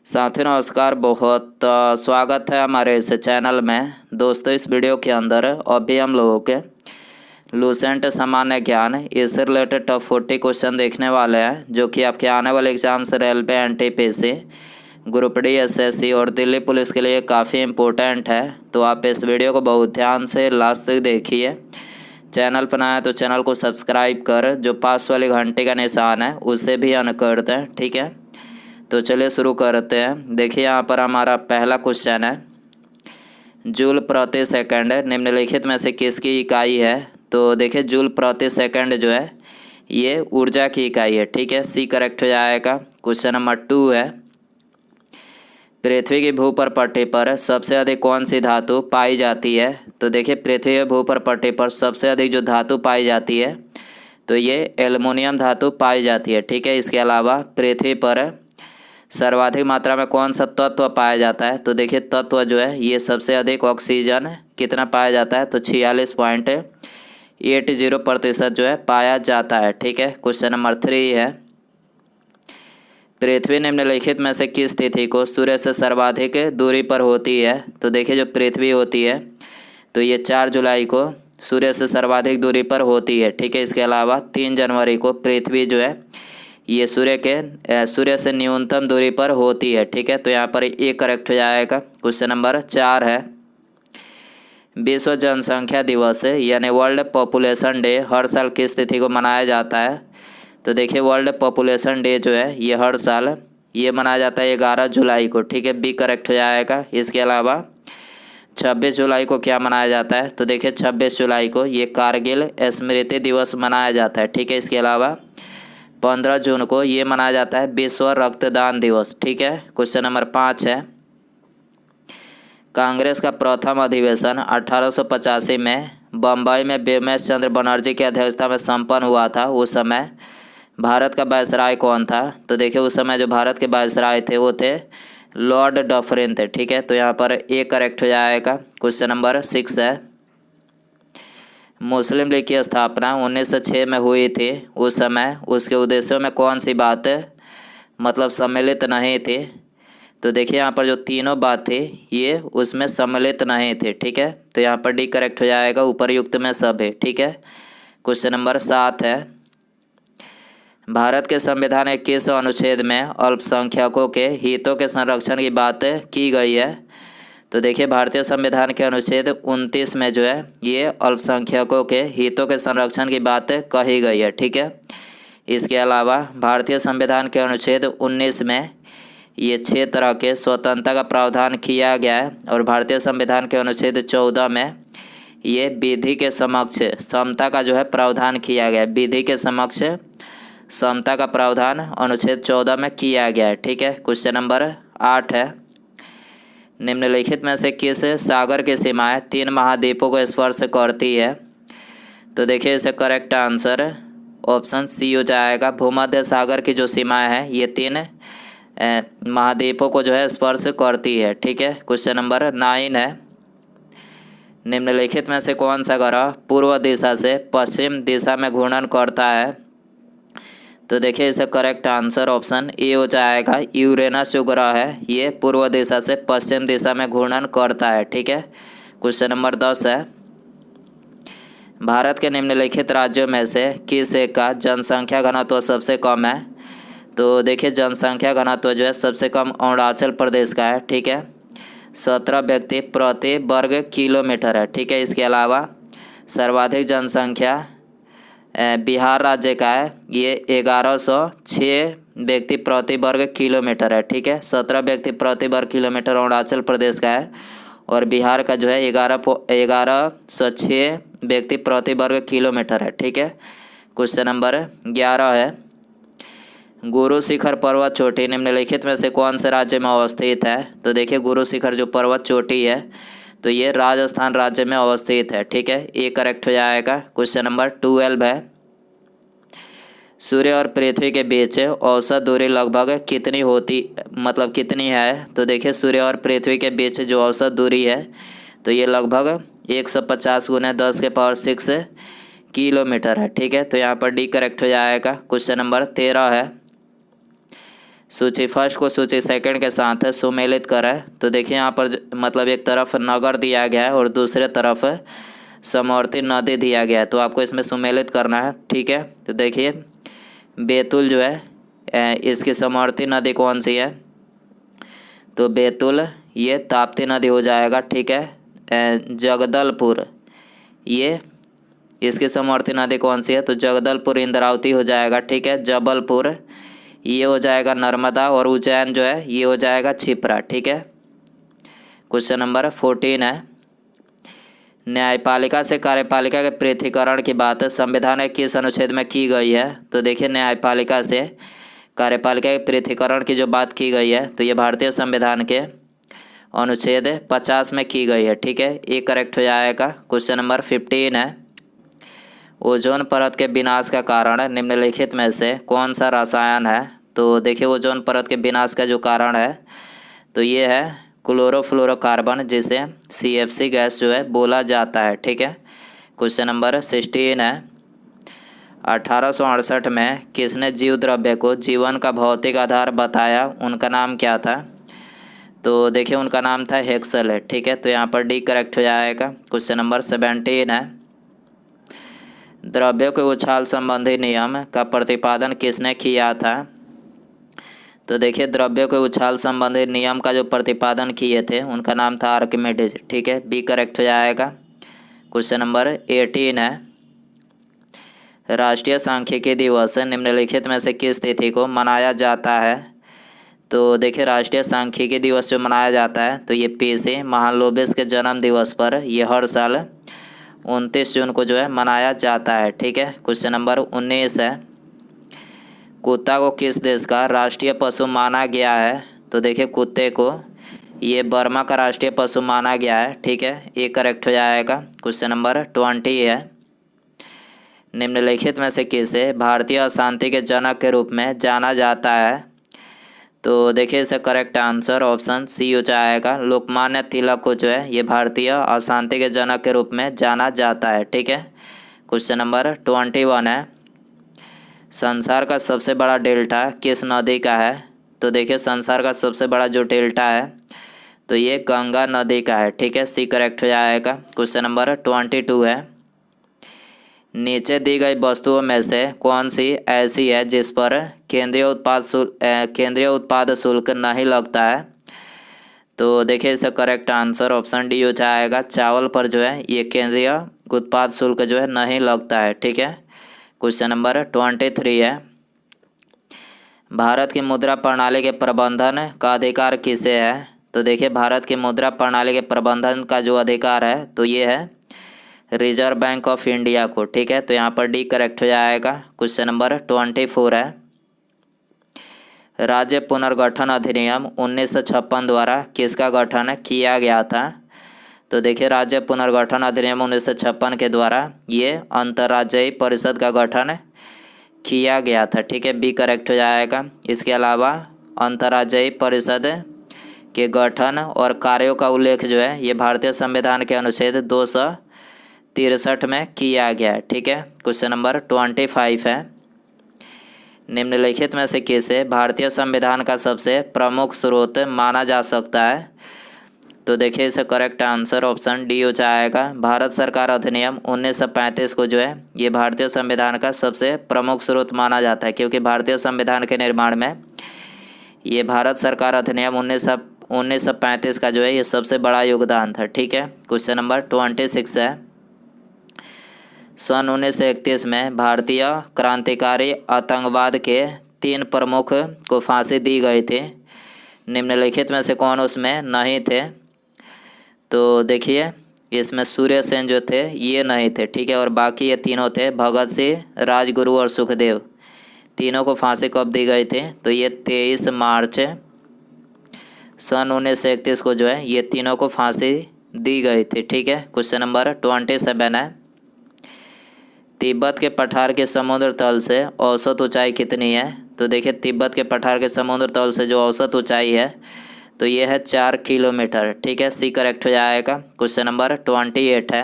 साथियों नमस्कार, बहुत स्वागत है हमारे इस चैनल में। दोस्तों, इस वीडियो के अंदर अभी हम लोगों के लूसेंट सामान्य ज्ञान इससे रिलेटेड टॉप 40 क्वेश्चन देखने वाले हैं, जो कि आपके आने वाले एग्जाम से railway, NTPC, group D, SSC और दिल्ली पुलिस के लिए काफ़ी इम्पोर्टेंट है। तो आप इस वीडियो को बहुत ध्यान से लास्ट तक देखिए। चैनल पर नया है तो चैनल को सब्सक्राइब कर जो पास वाली घंटे का निशान है उसे भी ऑन कर दें, ठीक है। तो चलिए शुरू करते हैं। देखिए यहाँ पर हमारा पहला क्वेश्चन है, जूल प्रति सेकंड निम्नलिखित में से किसकी इकाई है। तो देखिए जूल प्रति सेकंड जो है ये ऊर्जा की इकाई है, ठीक है। सी करेक्ट हो जाएगा। क्वेश्चन नंबर 2 है, पृथ्वी की भूपटल पर सबसे अधिक कौन सी धातु पाई जाती है। तो देखिए पृथ्वी के भूपटल पर सबसे अधिक जो धातु पाई जाती है तो ये एल्युमिनियम धातु पाई जाती है, ठीक है। इसके अलावा पृथ्वी पर सर्वाधिक मात्रा में कौन सा तत्व पाया जाता है। तो देखिए तत्व जो है ये सबसे अधिक ऑक्सीजन कितना पाया जाता है, तो 46.80% जो है पाया जाता है, ठीक है। क्वेश्चन नंबर 3 है, पृथ्वी निम्नलिखित में से किस तिथि को सूर्य से सर्वाधिक दूरी पर होती है। तो देखिए जो पृथ्वी होती है तो ये 4 जुलाई को सूर्य से सर्वाधिक दूरी पर होती है, ठीक है। इसके अलावा 3 जनवरी को पृथ्वी जो है ये सूर्य से न्यूनतम दूरी पर होती है, ठीक है। तो यहाँ पर ये करेक्ट हो जाएगा। क्वेश्चन नंबर 4 है, विश्व जनसंख्या दिवस यानी वर्ल्ड पॉपुलेशन डे हर साल किस तिथि को मनाया जाता है। तो देखिए वर्ल्ड पॉपुलेशन डे जो है ये हर साल ये मनाया जाता है 11 जुलाई को, ठीक है। बी करेक्ट हो जाएगा। इसके अलावा 26 जुलाई को क्या मनाया जाता है। तो देखिए 26 जुलाई को ये कारगिल स्मृति दिवस मनाया जाता है, ठीक है। इसके अलावा 15 जून को ये मनाया जाता है विश्व रक्तदान दिवस, ठीक है। क्वेश्चन नंबर 5 है, कांग्रेस का प्रथम अधिवेशन 1885 में बम्बई में बिमलेश चंद्र बनर्जी की अध्यक्षता में संपन्न हुआ था। उस समय भारत का वायसराय कौन था। तो देखिए उस समय जो भारत के वायसराय थे वो थे लॉर्ड डफरिन थे, ठीक है। तो यहाँ पर ए करेक्ट हो जाएगा। क्वेश्चन नंबर 6 है, मुस्लिम लीग की स्थापना 1906 में हुई थी। उस समय उसके उद्देश्यों में कौन सी बात मतलब सम्मिलित नहीं थी। तो देखिए यहाँ पर जो तीनों बात थी ये उसमें सम्मिलित नहीं थे, ठीक है। तो यहाँ पर डी करेक्ट हो जाएगा, उपरयुक्त में सब है, ठीक है। क्वेश्चन नंबर 7 है, भारत के संविधान के किस अनुच्छेद में अल्पसंख्यकों के हितों के संरक्षण की बात की गई है। तो देखिए भारतीय संविधान के अनुच्छेद 29 में जो है ये अल्पसंख्यकों के हितों के संरक्षण की बात कही गई है, ठीक है। इसके अलावा भारतीय संविधान के अनुच्छेद 19 में ये 6 तरह के स्वतंत्रता का प्रावधान किया गया है और भारतीय संविधान के अनुच्छेद 14 में ये विधि के समक्ष समता का जो है प्रावधान किया गया है। विधि के समक्ष समता का प्रावधान अनुच्छेद 14 में किया गया है, ठीक है। क्वेश्चन नंबर 8 है, निम्नलिखित में से किस सागर की सीमाएं 3 महाद्वीपों को स्पर्श करती है। तो देखिए इसे करेक्ट आंसर ऑप्शन सी हो जाएगा। भूमध्य सागर की जो सीमाएं हैं ये 3 महाद्वीपों को जो है स्पर्श करती है, ठीक है। क्वेश्चन नंबर 9 है, निम्नलिखित में से कौन सा ग्रह पूर्व दिशा से पश्चिम दिशा में घूर्णन करता है। तो देखिए इसे करेक्ट आंसर ऑप्शन ए हो जाएगा। यूरेनस जो ग्रह है ये पूर्व दिशा से पश्चिम दिशा में घूर्णन करता है, ठीक है। क्वेश्चन नंबर 10 है, भारत के निम्नलिखित राज्यों में से किस एक का जनसंख्या घनत्व सबसे कम है। तो देखिए जनसंख्या घनत्व जो है सबसे कम अरुणाचल प्रदेश का है, ठीक है। 17 व्यक्ति प्रति वर्ग किलोमीटर है, ठीक है। इसके अलावा सर्वाधिक जनसंख्या बिहार राज्य का है, ये 1106 व्यक्ति प्रति वर्ग किलोमीटर है, ठीक है। 17 व्यक्ति प्रति वर्ग किलोमीटर अरुणाचल प्रदेश का है और बिहार का जो है 1106 व्यक्ति प्रति वर्ग किलोमीटर है, ठीक है। क्वेश्चन नंबर 11 है, गुरु शिखर पर्वत चोटी निम्नलिखित में से कौन से राज्य में अवस्थित है। तो देखिए गुरु शिखर जो पर्वत चोटी है तो ये राजस्थान राज्य में अवस्थित है, ठीक है। ये करेक्ट हो जाएगा। क्वेश्चन नंबर 12 है, सूर्य और पृथ्वी के बीच औसत दूरी लगभग कितनी है। तो देखिए सूर्य और पृथ्वी के बीच जो औसत दूरी है तो ये लगभग 150 × 10⁻⁶ किलोमीटर है, ठीक है। तो यहाँ पर डी करेक्ट हो जाएगा। क्वेश्चन नंबर 13 है, सूची फर्स्ट को सूची सेकंड के साथ सुमेलित करें। तो देखिए यहाँ पर मतलब एक तरफ नगर दिया गया है और दूसरे तरफ समवर्ती नदी दिया गया है, तो आपको इसमें सुमेलित करना है। ठीक है, तो देखिए बैतूल जो है इसकी समवर्ती नदी कौन सी है? तो बैतूल ये ताप्ती नदी हो जाएगा। ठीक है, जगदलपुर ये इसकी समवर्ती नदी कौन सी है? तो जगदलपुर इंद्रावती हो जाएगा। ठीक है, जबलपुर ये हो जाएगा नर्मदा और उज्जैन जो है ये हो जाएगा क्षिप्रा। ठीक है, क्वेश्चन नंबर 14 है, न्यायपालिका से कार्यपालिका के पृथक्करण की बात संविधान के किस अनुच्छेद में की गई है? तो देखिए न्यायपालिका से कार्यपालिका के पृथक्करण की जो बात की गई है तो ये भारतीय संविधान के अनुच्छेद 50 में की गई है। ठीक है, ये करेक्ट हो जाएगा। क्वेश्चन नंबर 15 है, ओजोन परत के विनाश का कारण निम्नलिखित में से कौन सा रसायन है? तो देखिए ओजोन परत के विनाश का जो कारण है तो ये है क्लोरोफ्लोरोकार्बन, जिसे CFC गैस जो है बोला जाता है। ठीक है, क्वेश्चन नंबर 16 है, 1868 में किसने जीव द्रव्य को जीवन का भौतिक आधार बताया? उनका नाम क्या था? तो देखिए उनका नाम था हेक्सल है। ठीक है, तो यहाँ पर डी करेक्ट हो जाएगा। क्वेश्चन नंबर 17 है, द्रव्यों के उछाल संबंधी नियम का प्रतिपादन किसने किया था? तो देखिए द्रव्यों के उछाल संबंधी नियम का जो प्रतिपादन किए थे उनका नाम था आर्किमिडीज। ठीक है, बी करेक्ट हो जाएगा। क्वेश्चन नंबर 18 है, राष्ट्रीय सांख्यिकी दिवस निम्नलिखित में से किस तिथि को मनाया जाता है? तो देखिए राष्ट्रीय सांख्यिकी दिवस जो मनाया जाता है तो ये PC महालनोबिस के जन्म दिवस पर ये हर साल 29 जून को जो है मनाया जाता है। ठीक है, क्वेश्चन नंबर 19 है, कुत्ता को किस देश का राष्ट्रीय पशु माना गया है? तो देखिए कुत्ते को ये बर्मा का राष्ट्रीय पशु माना गया है। ठीक है, ये करेक्ट हो जाएगा। क्वेश्चन नंबर 20 है, निम्नलिखित में से किसे भारतीय अशांति के जनक के रूप में जाना जाता है? तो देखिए इसका करेक्ट आंसर ऑप्शन सी हो जाएगा। लोकमान्य तिलक को जो है ये भारतीय अशांति के जनक के रूप में जाना जाता है। ठीक है, क्वेश्चन नंबर 21 है, संसार का सबसे बड़ा डेल्टा किस नदी का है? तो देखिए संसार का सबसे बड़ा जो डेल्टा है तो ये गंगा नदी का है। ठीक है, सी करेक्ट हो जाएगा। क्वेश्चन नंबर 22 है, नीचे दी गई वस्तुओं में से कौन सी ऐसी है जिस पर केंद्रीय उत्पाद शुल्क नहीं लगता है? तो देखिए इसका करेक्ट आंसर ऑप्शन डी हो जाएगा। चावल पर जो है ये केंद्रीय उत्पाद शुल्क जो है नहीं लगता है। ठीक है, क्वेश्चन नंबर 23 है, भारत की मुद्रा प्रणाली के प्रबंधन का अधिकार किसे है? तो देखिए भारत की मुद्रा प्रणाली के प्रबंधन का जो अधिकार है तो ये है रिजर्व बैंक ऑफ इंडिया को। ठीक है, तो यहाँ पर डी करेक्ट हो जाएगा। क्वेश्चन नंबर 24 है, राज्य पुनर्गठन अधिनियम 1956 द्वारा किसका गठन किया गया था? तो देखिए राज्य पुनर्गठन अधिनियम 1956 के द्वारा ये अंतर्राज्यीय परिषद का गठन किया गया था। ठीक है, बी करेक्ट हो जाएगा। इसके अलावा अंतर्राज्यीय परिषद के गठन और कार्यों का उल्लेख जो है ये भारतीय संविधान के अनुच्छेद 263 में किया गया है। ठीक है, क्वेश्चन नंबर 25 है, निम्नलिखित में से किसे भारतीय संविधान का सबसे प्रमुख स्रोत माना जा सकता है? तो देखिए इसका करेक्ट आंसर ऑप्शन डी हो जाएगा। भारत सरकार अधिनियम 1935 को जो है ये भारतीय संविधान का सबसे प्रमुख स्रोत माना जाता है, क्योंकि भारतीय संविधान के निर्माण में ये भारत सरकार अधिनियम 1935 का जो है ये सबसे बड़ा योगदान था। ठीक है, क्वेश्चन नंबर 26 है, सन 1931 में भारतीय क्रांतिकारी आतंकवाद के 3 प्रमुख को फांसी दी गई थी। निम्नलिखित में से कौन उसमें नहीं थे? तो देखिए इसमें सूर्य सेन जो थे ये नहीं थे। ठीक है, और बाकी ये तीनों थे, भगत सिंह, राजगुरु और सुखदेव। तीनों को फांसी कब दी गई थी? तो ये 23 मार्च सन 1931 को जो है ये तीनों को फांसी दी गई थी। ठीक है, क्वेश्चन नंबर 27 है, तिब्बत के पठार के समुद्र तल से औसत ऊंचाई कितनी है? तो देखिए तिब्बत के पठार के समुद्र तल से जो औसत ऊंचाई है तो ये है 4 किलोमीटर। ठीक है, सी करेक्ट हो जाएगा। क्वेश्चन नंबर 28 है,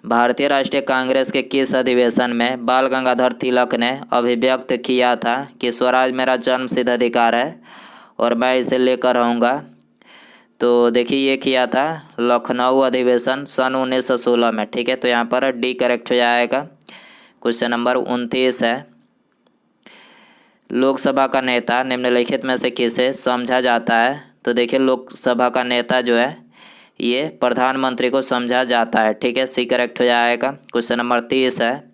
भारतीय राष्ट्रीय कांग्रेस के किस अधिवेशन में बाल गंगाधर तिलक ने अभिव्यक्त किया था कि स्वराज मेरा जन्मसिद्ध अधिकार है और मैं इसे लेकर रहूँगा? तो देखिए ये किया था लखनऊ अधिवेशन सन 1916 में। ठीक है, तो यहाँ पर डी करेक्ट हो जाएगा। क्वेश्चन नंबर 29 है, लोकसभा का नेता निम्नलिखित में से किसे समझा जाता है? तो देखिए लोकसभा का नेता जो है ये प्रधानमंत्री को समझा जाता है। ठीक है, सी करेक्ट हो जाएगा। क्वेश्चन नंबर 30 है,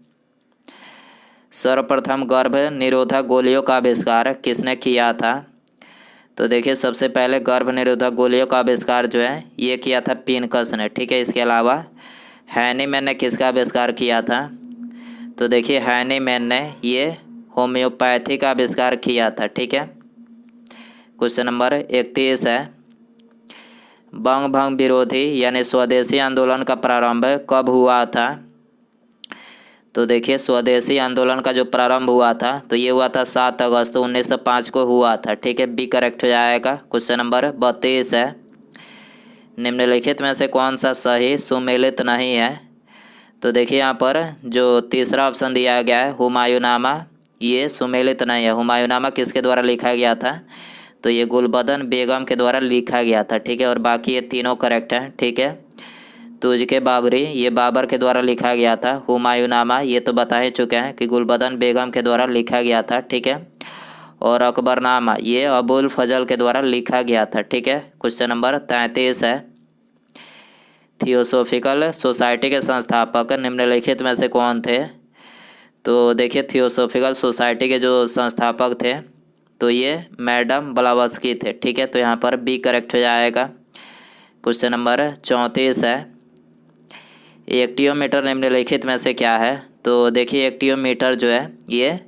सर्वप्रथम गर्भ निरोधक गोलियों का आविष्कार किसने किया था? तो देखिए सबसे पहले गर्भ निरोधक गोलियों का आविष्कार जो है ये किया था पिनकस ने। ठीक है, इसके अलावा हैनीमैन ने किसका आविष्कार किया था? तो देखिए हैनीमैन ने ये होम्योपैथी का आविष्कार किया था। ठीक है, क्वेश्चन नंबर 31 है, बंग भंग विरोधी यानी स्वदेशी आंदोलन का प्रारंभ कब हुआ था? तो देखिए स्वदेशी आंदोलन का जो प्रारंभ हुआ था तो ये हुआ था 7 अगस्त 1905 को हुआ था। ठीक है, बी करेक्ट हो जाएगा। क्वेश्चन नंबर 32 है, निम्नलिखित में से कौन सा सही सुमेलित नहीं है? तो देखिए यहाँ पर जो तीसरा ऑप्शन दिया गया है हुमायूंनामा, ये सुमेलित नहीं है। हुमायूंनामा किसके द्वारा लिखा गया था? तो ये गुलबदन बेगम के द्वारा लिखा गया था। ठीक है, और बाकी ये तीनों करेक्ट हैं। ठीक है, तुझके बाबरी ये बाबर के द्वारा लिखा गया था। हुमायूंनामा ये तो बता ही चुके हैं कि गुलबदन बेगम के द्वारा लिखा गया था। ठीक है, और अकबरनामा ये अबुल फजल के द्वारा लिखा गया था। ठीक है, क्वेश्चन नंबर 33 है, थियोसॉफिकल सोसाइटी के संस्थापक निम्नलिखित में से कौन थे? तो देखिए थियोसॉफिकल सोसाइटी के जो संस्थापक थे तो ये मैडम ब्लावत्स्की थे। ठीक है, तो यहाँ पर बी करेक्ट हो जाएगा। क्वेश्चन नंबर 34 है, एक्टियोमीटर निम्नलिखित में से क्या है? तो देखिए एक्टियोमीटर जो है ये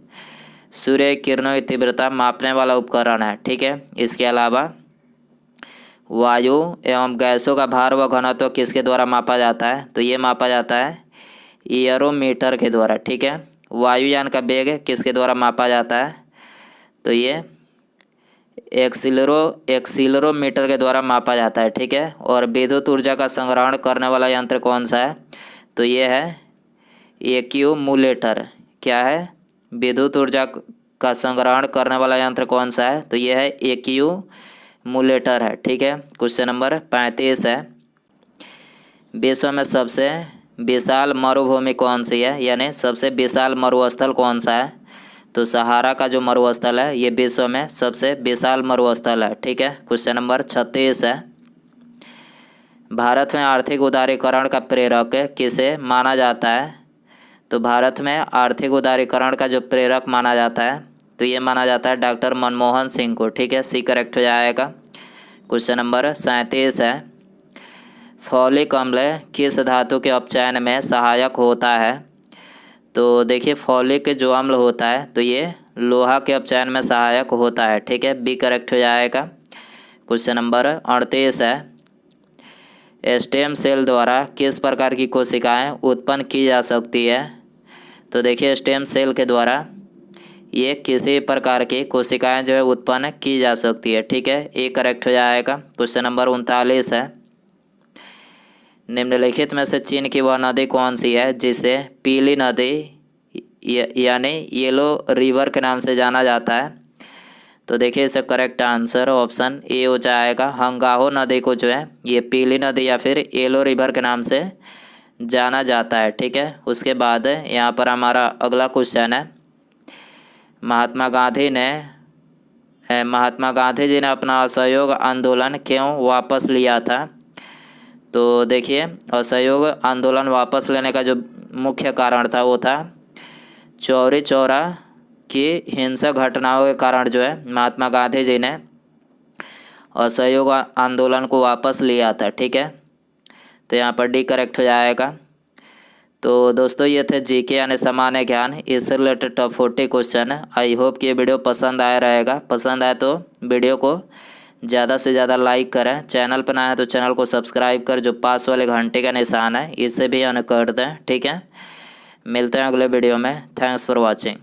सूर्य किरणों की तीव्रता मापने वाला उपकरण है। ठीक है, इसके अलावा वायु एवं गैसों का भार व घनत्व किसके द्वारा मापा जाता है? तो ये मापा जाता है एयरोमीटर के द्वारा। ठीक है, वायुयान का वेग किसके द्वारा मापा जाता है? तो ये एक्सीलरोमीटर के द्वारा मापा जाता है। ठीक है, और विद्युत ऊर्जा का संग्रहण करने वाला यंत्र कौन सा है? तो ये है एक्यूमुलेटर। क्या है? विद्युत ऊर्जा का संग्रहण करने वाला यंत्र कौन सा है? तो ये है एक्यूमुलेटर है। ठीक है, क्वेश्चन नंबर 35 है, विश्व में सबसे विशाल मरुभूमि कौन सी है, यानी सबसे विशाल मरुस्थल कौन सा है? तो सहारा का जो मरुस्थल है ये विश्व में सबसे विशाल मरुस्थल है। ठीक है, क्वेश्चन नंबर 36 है, भारत में आर्थिक उदारीकरण का प्रेरक किसे माना जाता है? तो भारत में आर्थिक उदारीकरण का जो प्रेरक माना जाता है तो ये माना जाता है डॉक्टर मनमोहन सिंह को। ठीक है, सी करेक्ट हो जाएगा। क्वेश्चन नंबर 37 है, फॉलिक अम्ल किस धातु के अपचयन में सहायक होता है? तो देखिए फॉलिक जो अम्ल होता है तो ये लोहा के अपचयन में सहायक होता है। ठीक है, बी करेक्ट हो जाएगा। क्वेश्चन नंबर 38 है, स्टेम सेल द्वारा किस प्रकार की कोशिकाएं उत्पन्न की जा सकती है? तो देखिए स्टेम सेल के द्वारा ये किसी प्रकार की कोशिकाएं जो है उत्पन्न की जा सकती है। ठीक है, ए करेक्ट हो जाएगा। क्वेश्चन नंबर 39 है, निम्नलिखित में से चीन की वह नदी कौन सी है जिसे पीली नदी यानी येलो रिवर के नाम से जाना जाता है? तो देखिए इसका करेक्ट आंसर ऑप्शन ए हो जाएगा। हंगाहो नदी को जो है ये पीली नदी या फिर येलो रिवर के नाम से जाना जाता है। ठीक है, उसके बाद यहाँ पर हमारा अगला क्वेश्चन है, महात्मा गांधी जी ने अपना असहयोग आंदोलन क्यों वापस लिया था? तो देखिए असहयोग आंदोलन वापस लेने का जो मुख्य कारण था वो था चौरी चौरा की हिंसक घटनाओं के कारण जो है महात्मा गांधी जी ने असहयोग आंदोलन को वापस लिया था। ठीक है, तो यहाँ पर डी करेक्ट हो जाएगा। तो दोस्तों ये थे जीके यानी सामान्य ज्ञान, इससे रिलेटेड टॉप 40 क्वेश्चन है। आई होप कि ये वीडियो पसंद आया रहेगा। पसंद आए तो वीडियो को ज़्यादा से ज़्यादा लाइक करें। चैनल पर नया है तो चैनल को सब्सक्राइब कर जो पास वाले घंटे का निशान है इससे भी ऑन कर दें। ठीक है, मिलते हैं अगले वीडियो में। Thanks for watching.